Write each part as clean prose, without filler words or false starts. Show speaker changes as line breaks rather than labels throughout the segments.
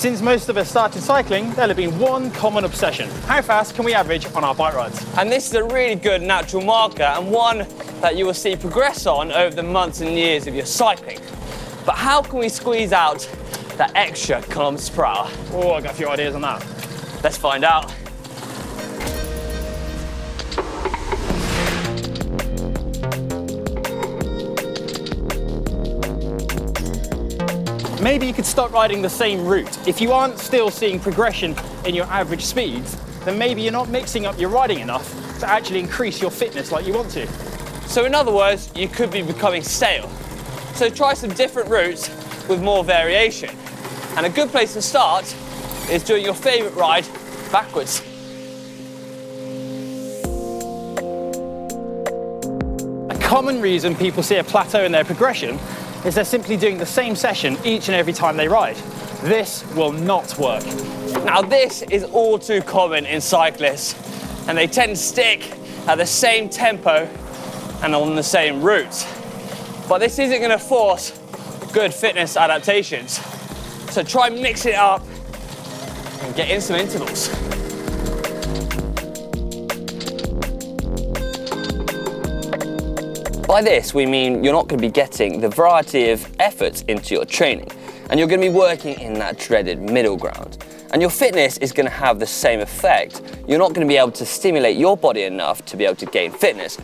Since most of us started cycling, there'll have been one common obsession. How fast can we average on our bike rides?
And this is a really good natural marker and one that you will see progress on over the months and years of your cycling. But how can we squeeze out that extra kilometers per hour?
Oh, I got a few ideas on that.
Let's find out.
Maybe you could start riding the same route. If you aren't still seeing progression in your average speeds, then maybe you're not mixing up your riding enough to actually increase your fitness like you want to.
So in other words, you could be becoming stale. So try some different routes with more variation. And a good place to start is doing your favourite ride backwards.
A common reason people see a plateau in their progression is they're simply doing the same session each and every time they ride. This will not work.
Now this is all too common in cyclists, and they tend to stick at the same tempo and on the same route. But this isn't going to force good fitness adaptations. So try mix it up and get in some intervals. By this, we mean you're not going to be getting the variety of efforts into your training, and you're going to be working in that dreaded middle ground. And your fitness is going to have the same effect. You're not going to be able to stimulate your body enough to be able to gain fitness.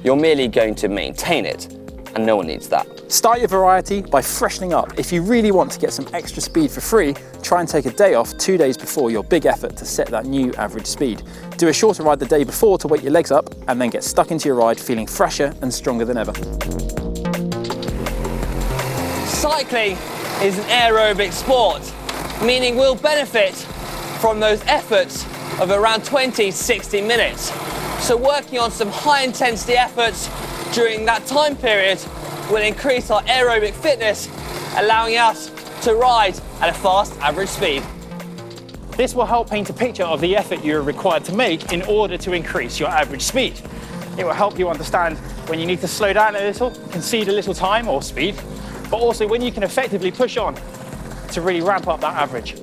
You're merely going to maintain it, and no one needs that.
Start your variety by freshening up. If you really want to get some extra speed for free, try and take a day off 2 days before your big effort to set that new average speed. Do a shorter ride the day before to wake your legs up, and then get stuck into your ride feeling fresher and stronger than ever.
Cycling is an aerobic sport, meaning we'll benefit from those efforts of around 20 to 60 minutes. So working on some high intensity efforts during that time period will increase our aerobic fitness, allowing us to ride at a fast average speed.
This will help paint a picture of the effort you're required to make in order to increase your average speed. It will help you understand when you need to slow down a little, concede a little time or speed, but also when you can effectively push on to really ramp up that average.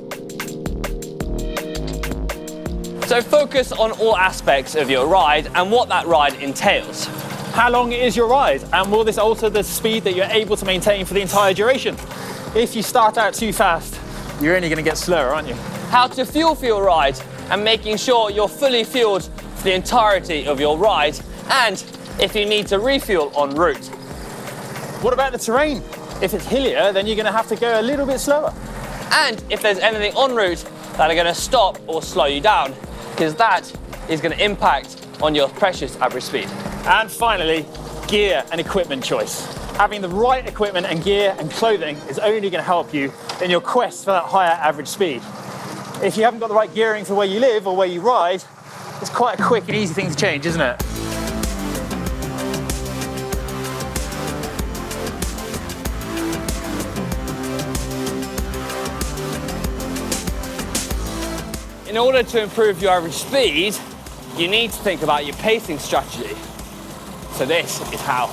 So focus on all aspects of your ride and what that ride entails.
How long is your ride, and will this alter the speed that you're able to maintain for the entire duration? If you start out too fast, you're only going to get slower, aren't you?
How to fuel for your ride and making sure you're fully fueled for the entirety of your ride, and if you need to refuel en route.
What about the terrain? If it's hillier, then you're going to have to go a little bit slower.
And if there's anything en route that are going to stop or slow you down, because that is going to impact on your precious average speed.
And finally, gear and equipment choice. Having the right equipment and gear and clothing is only going to help you in your quest for that higher average speed. If you haven't got the right gearing for where you live or where you ride, it's quite a quick and easy thing to change, isn't it?
In order to improve your average speed, you need to think about your pacing strategy. So this is how.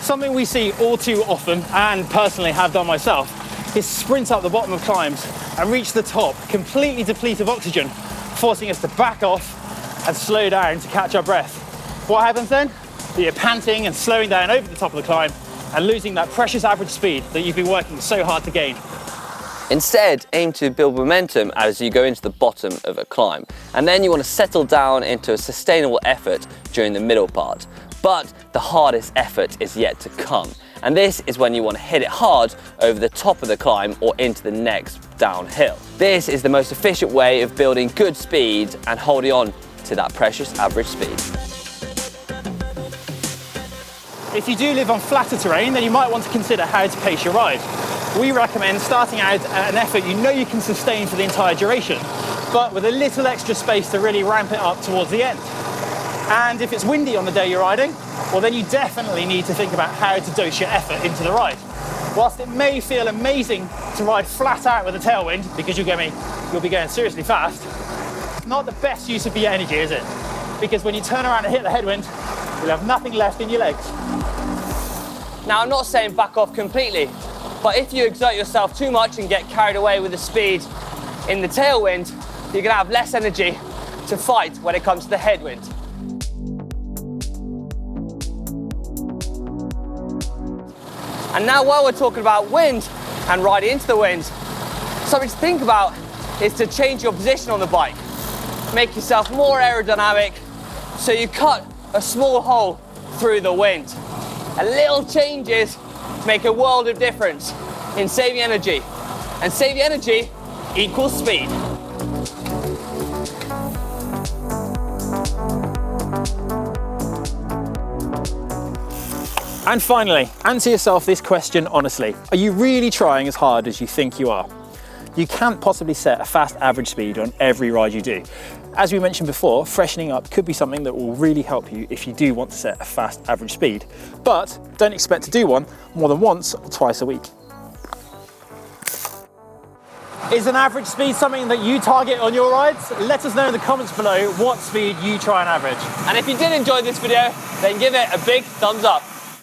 Something we see all too often, and personally have done myself, is sprint up the bottom of climbs and reach the top, completely depleted of oxygen, forcing us to back off and slow down to catch our breath. What happens then? You're panting and slowing down over the top of the climb and losing that precious average speed that you've been working so hard to gain.
Instead, aim to build momentum as you go into the bottom of a climb, and then you want to settle down into a sustainable effort during the middle part. But the hardest effort is yet to come, and this is when you want to hit it hard over the top of the climb or into the next downhill. This is the most efficient way of building good speed and holding on to that precious average speed.
If you do live on flatter terrain, then you might want to consider how to pace your ride. We recommend starting out at an effort you know you can sustain for the entire duration, but with a little extra space to really ramp it up towards the end. And if it's windy on the day you're riding, well then you definitely need to think about how to dose your effort into the ride. Whilst it may feel amazing to ride flat out with a tailwind, because you'll be going seriously fast, not the best use of your energy, is it? because when you turn around and hit the headwind, you'll have nothing left in your legs.
Now, I'm not saying back off completely, but if you exert yourself too much and get carried away with the speed in the tailwind, you're gonna have less energy to fight when it comes to the headwind. And now, while we're talking about wind and riding into the wind, something to think about is to change your position on the bike. Make yourself more aerodynamic so you cut a small hole through the wind. And little changes make a world of difference in saving energy. And saving energy equals speed.
And finally, answer yourself this question honestly. Are you really trying as hard as you think you are? You can't possibly set a fast average speed on every ride you do. As we mentioned before, freshening up could be something that will really help you if you do want to set a fast average speed, but don't expect to do one more than once or twice a week.
Is an average speed something that you target on your rides? Let us know in the comments below what speed you try and average.
And if you did enjoy this video, then give it a big thumbs up.